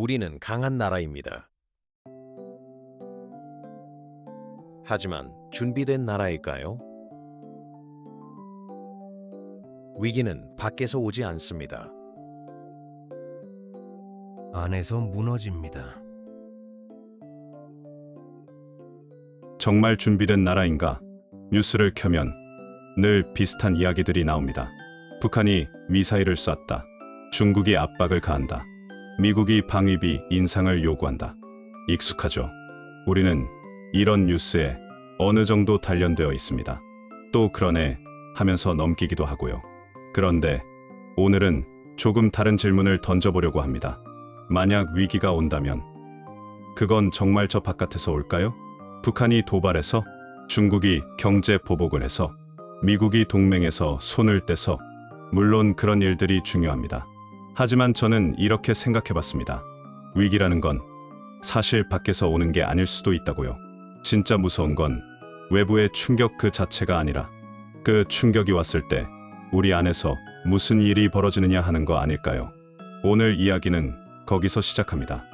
우리는 강한 나라입니다. 하지만 준비된 나라일까요? 위기는 밖에서 오지 않습니다. 안에서 무너집니다. 정말 준비된 나라인가? 뉴스를 켜면 늘 비슷한 이야기들이 나옵니다. 북한이 미사일을 쐈다. 중국이 압박을 가한다. 미국이 방위비 인상을 요구한다. 익숙하죠? 우리는 이런 뉴스에 어느 정도 단련되어 있습니다. 또 그러네 하면서 넘기기도 하고요. 그런데 오늘은 조금 다른 질문을 던져보려고 합니다. 만약 위기가 온다면 그건 정말 저 바깥에서 올까요? 북한이 도발해서, 중국이 경제 보복을 해서, 미국이 동맹에서 손을 떼서, 물론 그런 일들이 중요합니다. 하지만 저는 이렇게 생각해봤습니다. 위기라는 건 사실 밖에서 오는 게 아닐 수도 있다고요. 진짜 무서운 건 외부의 충격 그 자체가 아니라 그 충격이 왔을 때 우리 안에서 무슨 일이 벌어지느냐 하는 거 아닐까요? 오늘 이야기는 거기서 시작합니다.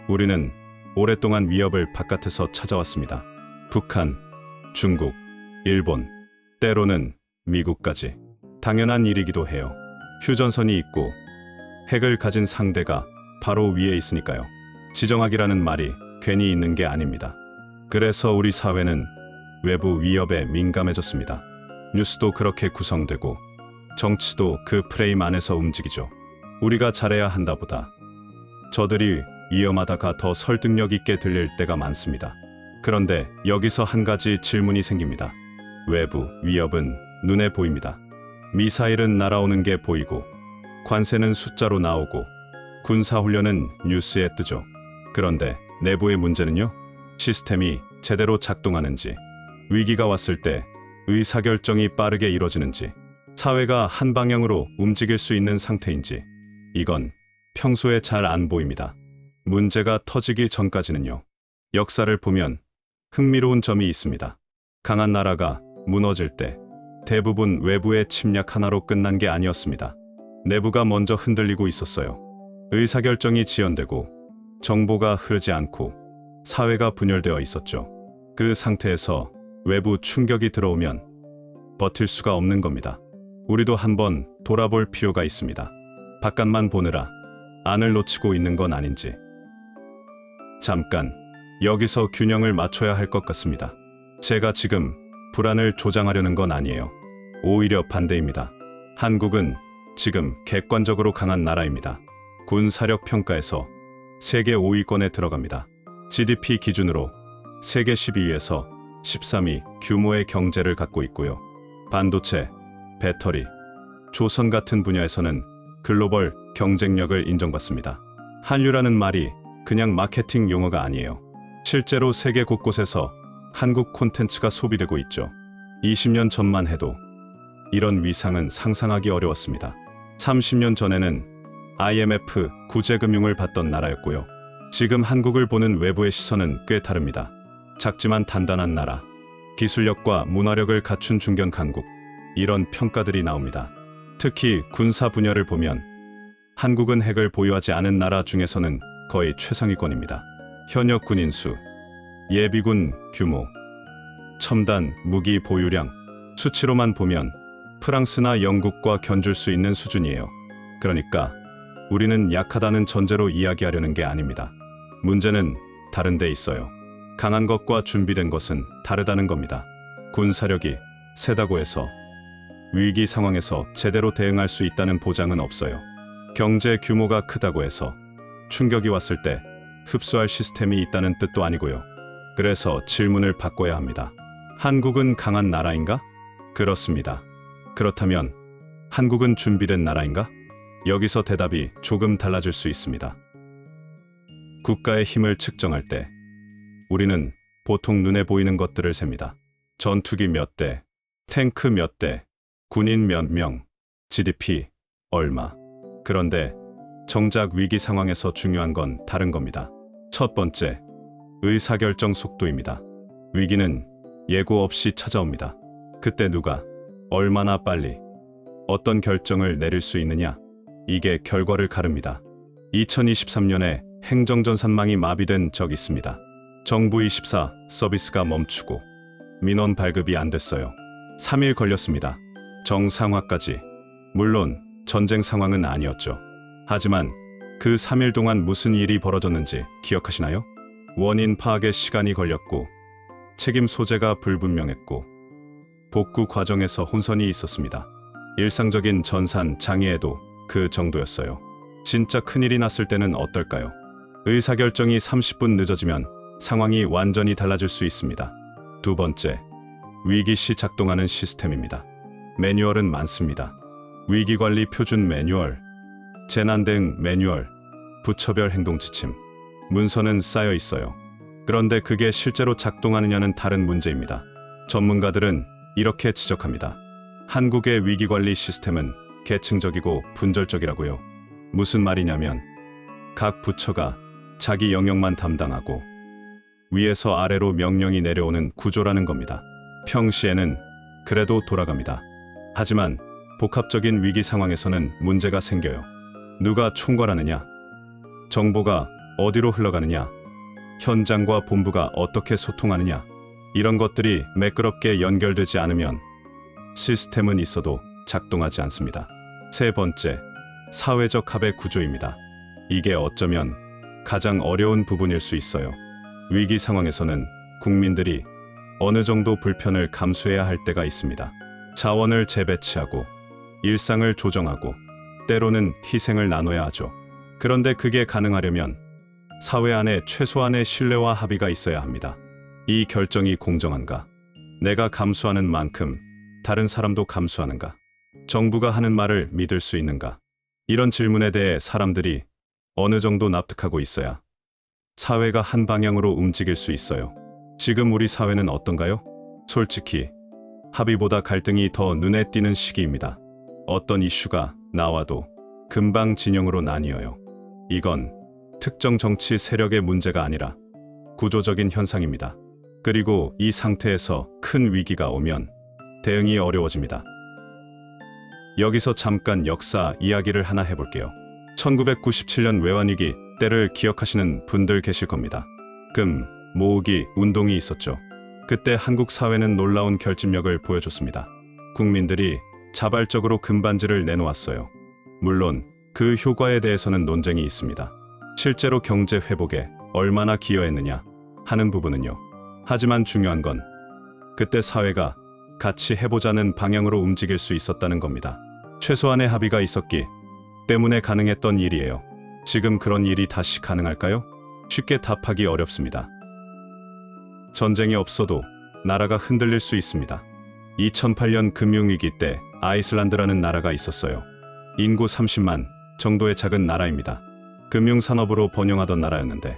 우리는 오랫동안 위협을 바깥에서 찾아왔습니다. 북한, 중국, 일본, 때로는 미국까지. 당연한 일이기도 해요. 휴전선이 있고 핵을 가진 상대가 바로 위에 있으니까요. 지정학이라는 말이 괜히 있는 게 아닙니다. 그래서 우리 사회는 외부 위협에 민감해졌습니다. 뉴스도 그렇게 구성되고 정치도 그 프레임 안에서 움직이죠. 우리가 잘해야 한다보다 저들이 위험하다가 더 설득력 있게 들릴 때가 많습니다. 그런데 여기서 한 가지 질문이 생깁니다. 외부 위협은 눈에 보입니다. 미사일은 날아오는 게 보이고, 관세는 숫자로 나오고, 군사훈련은 뉴스에 뜨죠. 그런데 내부의 문제는요? 시스템이 제대로 작동하는지, 위기가 왔을 때 의사결정이 빠르게 이뤄지는지, 사회가 한 방향으로 움직일 수 있는 상태인지, 이건 평소에 잘 안 보입니다. 문제가 터지기 전까지는요. 역사를 보면 흥미로운 점이 있습니다. 강한 나라가 무너질 때 대부분 외부의 침략 하나로 끝난 게 아니었습니다. 내부가 먼저 흔들리고 있었어요. 의사결정이 지연되고 정보가 흐르지 않고 사회가 분열되어 있었죠. 그 상태에서 외부 충격이 들어오면 버틸 수가 없는 겁니다. 우리도 한번 돌아볼 필요가 있습니다. 바깥만 보느라 안을 놓치고 있는 건 아닌지. 잠깐 여기서 균형을 맞춰야 할 것 같습니다. 제가 지금 불안을 조장하려는 건 아니에요. 오히려 반대입니다. 한국은 지금 객관적으로 강한 나라입니다. 군사력 평가에서 세계 5위권에 들어갑니다. GDP 기준으로 세계 12위에서 13위 규모의 경제를 갖고 있고요. 반도체, 배터리, 조선 같은 분야에서는 글로벌 경쟁력을 인정받습니다. 한류라는 말이 그냥 마케팅 용어가 아니에요. 실제로 세계 곳곳에서 한국 콘텐츠가 소비되고 있죠. 20년 전만 해도 이런 위상은 상상하기 어려웠습니다. 30년 전에는 IMF 구제금융을 받던 나라였고요. 지금 한국을 보는 외부의 시선은 꽤 다릅니다. 작지만 단단한 나라, 기술력과 문화력을 갖춘 중견 강국, 이런 평가들이 나옵니다. 특히 군사 분야를 보면 한국은 핵을 보유하지 않은 나라 중에서는 거의 최상위권입니다. 현역 군인 수, 예비군 규모, 첨단 무기 보유량, 수치로만 보면 프랑스나 영국과 견줄 수 있는 수준이에요. 그러니까 우리는 약하다는 전제로 이야기하려는 게 아닙니다. 문제는 다른 데 있어요. 강한 것과 준비된 것은 다르다는 겁니다. 군사력이 세다고 해서 위기 상황에서 제대로 대응할 수 있다는 보장은 없어요. 경제 규모가 크다고 해서 충격이 왔을 때 흡수할 시스템이 있다는 뜻도 아니고요. 그래서 질문을 바꿔야 합니다. 한국은 강한 나라인가? 그렇습니다. 그렇다면 한국은 준비된 나라인가? 여기서 대답이 조금 달라질 수 있습니다. 국가의 힘을 측정할 때 우리는 보통 눈에 보이는 것들을 셉니다. 전투기 몇 대, 탱크 몇 대, 군인 몇 명, GDP 얼마. 그런데 정작 위기 상황에서 중요한 건 다른 겁니다. 첫 번째, 의사결정 속도입니다. 위기는 예고 없이 찾아옵니다. 그때 누가 얼마나 빨리 어떤 결정을 내릴 수 있느냐, 이게 결과를 가릅니다. 2023년에 행정전산망이 마비된 적이 있습니다. 정부 24 서비스가 멈추고 민원 발급이 안 됐어요. 3일 걸렸습니다. 정상화까지. 물론 전쟁 상황은 아니었죠. 하지만 그 3일 동안 무슨 일이 벌어졌는지 기억하시나요? 원인 파악에 시간이 걸렸고 책임 소재가 불분명했고 복구 과정에서 혼선이 있었습니다. 일상적인 전산 장애에도 그 정도였어요. 진짜 큰일이 났을 때는 어떨까요? 의사결정이 30분 늦어지면 상황이 완전히 달라질 수 있습니다. 두 번째, 위기 시 작동하는 시스템입니다. 매뉴얼은 많습니다. 위기관리 표준 매뉴얼, 재난 대응 매뉴얼, 부처별 행동 지침, 문서는 쌓여 있어요. 그런데 그게 실제로 작동하느냐는 다른 문제입니다. 전문가들은 이렇게 지적합니다. 한국의 위기관리 시스템은 계층적이고 분절적이라고요. 무슨 말이냐면 각 부처가 자기 영역만 담당하고 위에서 아래로 명령이 내려오는 구조라는 겁니다. 평시에는 그래도 돌아갑니다. 하지만 복합적인 위기 상황에서는 문제가 생겨요. 누가 총괄하느냐? 정보가 어디로 흘러가느냐? 현장과 본부가 어떻게 소통하느냐? 이런 것들이 매끄럽게 연결되지 않으면 시스템은 있어도 작동하지 않습니다. 세 번째, 사회적 합의 구조입니다. 이게 어쩌면 가장 어려운 부분일 수 있어요. 위기 상황에서는 국민들이 어느 정도 불편을 감수해야 할 때가 있습니다. 자원을 재배치하고 일상을 조정하고 때로는 희생을 나눠야 하죠. 그런데 그게 가능하려면 사회 안에 최소한의 신뢰와 합의가 있어야 합니다. 이 결정이 공정한가? 내가 감수하는 만큼 다른 사람도 감수하는가? 정부가 하는 말을 믿을 수 있는가? 이런 질문에 대해 사람들이 어느 정도 납득하고 있어야 사회가 한 방향으로 움직일 수 있어요. 지금 우리 사회는 어떤가요? 솔직히 합의보다 갈등이 더 눈에 띄는 시기입니다. 어떤 이슈가 나와도 금방 진영으로 나뉘어요. 이건 특정 정치 세력의 문제가 아니라 구조적인 현상입니다. 그리고 이 상태에서 큰 위기가 오면 대응이 어려워집니다. 여기서 잠깐 역사 이야기를 하나 해볼게요. 1997년 외환위기 때를 기억하시는 분들 계실 겁니다. 금 모으기 운동이 있었죠. 그때 한국 사회는 놀라운 결집력을 보여줬습니다. 국민들이 자발적으로 금반지를 내놓았어요. 물론 그 효과에 대해서는 논쟁이 있습니다. 실제로 경제 회복에 얼마나 기여했느냐 하는 부분은요. 하지만 중요한 건 그때 사회가 같이 해보자는 방향으로 움직일 수 있었다는 겁니다. 최소한의 합의가 있었기 때문에 가능했던 일이에요. 지금 그런 일이 다시 가능할까요? 쉽게 답하기 어렵습니다. 전쟁이 없어도 나라가 흔들릴 수 있습니다. 2008년 금융위기 때 아이슬란드라는 나라가 있었어요. 인구 30만 정도의 작은 나라입니다. 금융산업으로 번영하던 나라였는데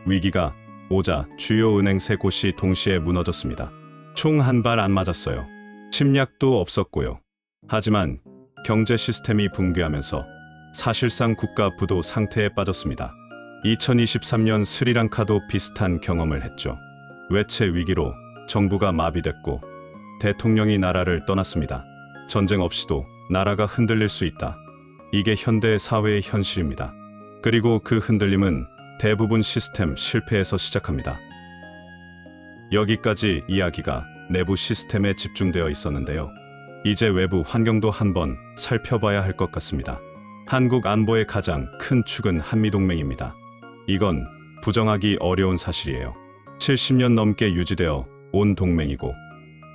위기가 오자 주요 은행 3곳이 동시에 무너졌습니다. 총 한 발 안 맞았어요. 침략도 없었고요. 하지만 경제 시스템이 붕괴하면서 사실상 국가 부도 상태에 빠졌습니다. 2023년 스리랑카도 비슷한 경험을 했죠. 외채 위기로 정부가 마비됐고 대통령이 나라를 떠났습니다. 전쟁 없이도 나라가 흔들릴 수 있다. 이게 현대 사회의 현실입니다. 그리고 그 흔들림은 대부분 시스템 실패에서 시작합니다. 여기까지 이야기가 내부 시스템에 집중되어 있었는데요. 이제 외부 환경도 한번 살펴봐야 할 것 같습니다. 한국 안보의 가장 큰 축은 한미동맹입니다. 이건 부정하기 어려운 사실이에요. 70년 넘게 유지되어 온 동맹이고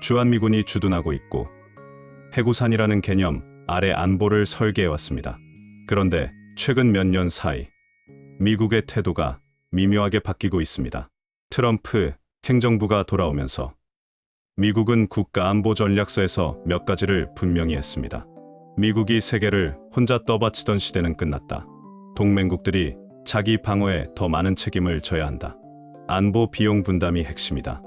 주한미군이 주둔하고 있고 해구산이라는 개념 아래 안보를 설계해왔습니다. 그런데 최근 몇 년 사이 미국의 태도가 미묘하게 바뀌고 있습니다. 트럼프 행정부가 돌아오면서 미국은 국가안보전략서에서 몇 가지를 분명히 했습니다. 미국이 세계를 혼자 떠받치던 시대는 끝났다. 동맹국들이 자기 방어에 더 많은 책임을 져야 한다. 안보 비용 분담이 핵심이다.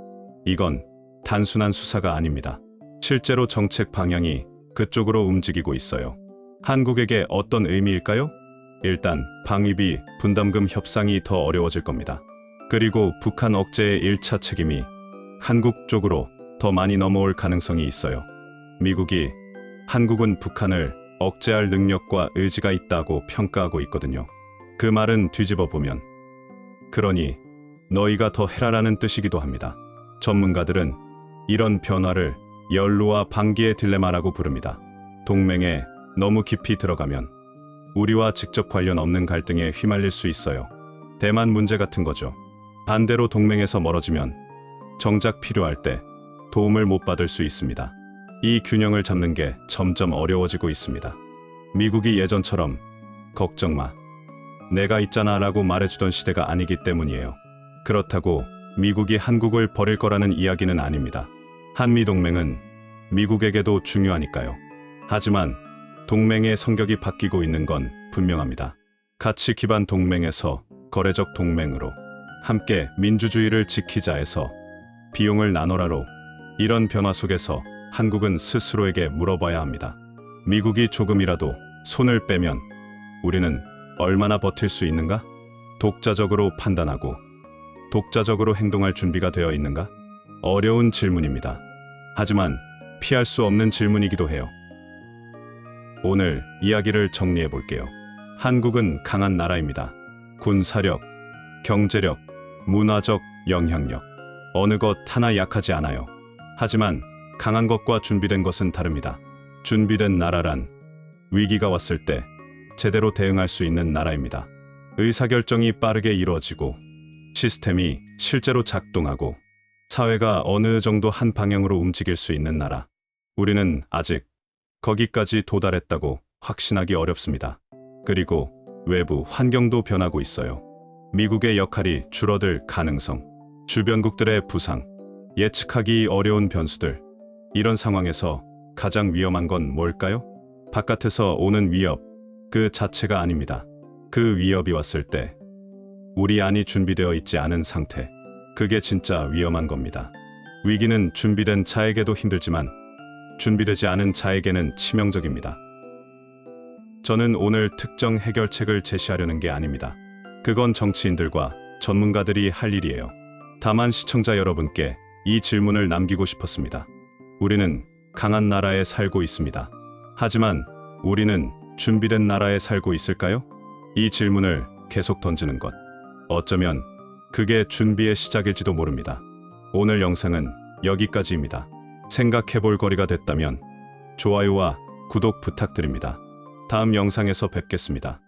이건 단순한 수사가 아닙니다. 실제로 정책 방향이 그쪽으로 움직이고 있어요. 한국에게 어떤 의미일까요? 일단 방위비 분담금 협상이 더 어려워질 겁니다. 그리고 북한 억제의 1차 책임이 한국 쪽으로 더 많이 넘어올 가능성이 있어요. 미국이 한국은 북한을 억제할 능력과 의지가 있다고 평가하고 있거든요. 그 말은 뒤집어 보면 그러니 너희가 더 해라라는 뜻이기도 합니다. 전문가들은 이런 변화를 연루와 방기의 딜레마라고 부릅니다. 동맹에 너무 깊이 들어가면 우리와 직접 관련 없는 갈등에 휘말릴 수 있어요. 대만 문제 같은 거죠. 반대로 동맹에서 멀어지면 정작 필요할 때 도움을 못 받을 수 있습니다. 이 균형을 잡는 게 점점 어려워지고 있습니다. 미국이 예전처럼 걱정 마, 내가 있잖아 라고 말해주던 시대가 아니기 때문이에요. 그렇다고 미국이 한국을 버릴 거라는 이야기는 아닙니다. 한미동맹은 미국에게도 중요하니까요. 하지만 동맹의 성격이 바뀌고 있는 건 분명합니다. 가치 기반 동맹에서 거래적 동맹으로, 함께 민주주의를 지키자에서 비용을 나눠라로, 이런 변화 속에서 한국은 스스로에게 물어봐야 합니다. 미국이 조금이라도 손을 빼면 우리는 얼마나 버틸 수 있는가? 독자적으로 판단하고 독자적으로 행동할 준비가 되어 있는가? 어려운 질문입니다. 하지만 피할 수 없는 질문이기도 해요. 오늘 이야기를 정리해 볼게요. 한국은 강한 나라입니다. 군사력, 경제력, 문화적 영향력, 어느 것 하나 약하지 않아요. 하지만 강한 것과 준비된 것은 다릅니다. 준비된 나라란 위기가 왔을 때 제대로 대응할 수 있는 나라입니다. 의사결정이 빠르게 이루어지고 시스템이 실제로 작동하고 사회가 어느 정도 한 방향으로 움직일 수 있는 나라. 우리는 아직 거기까지 도달했다고 확신하기 어렵습니다. 그리고 외부 환경도 변하고 있어요. 미국의 역할이 줄어들 가능성, 주변국들의 부상, 예측하기 어려운 변수들. 이런 상황에서 가장 위험한 건 뭘까요? 바깥에서 오는 위협, 그 자체가 아닙니다. 그 위협이 왔을 때 우리 안이 준비되어 있지 않은 상태, 그게 진짜 위험한 겁니다. 위기는 준비된 자에게도 힘들지만 준비되지 않은 자에게는 치명적입니다. 저는 오늘 특정 해결책을 제시하려는 게 아닙니다. 그건 정치인들과 전문가들이 할 일이에요. 다만 시청자 여러분께 이 질문을 남기고 싶었습니다. 우리는 강한 나라에 살고 있습니다. 하지만 우리는 준비된 나라에 살고 있을까요? 이 질문을 계속 던지는 것, 어쩌면 그게 준비의 시작일지도 모릅니다. 오늘 영상은 여기까지입니다. 생각해볼 거리가 됐다면 좋아요와 구독 부탁드립니다. 다음 영상에서 뵙겠습니다.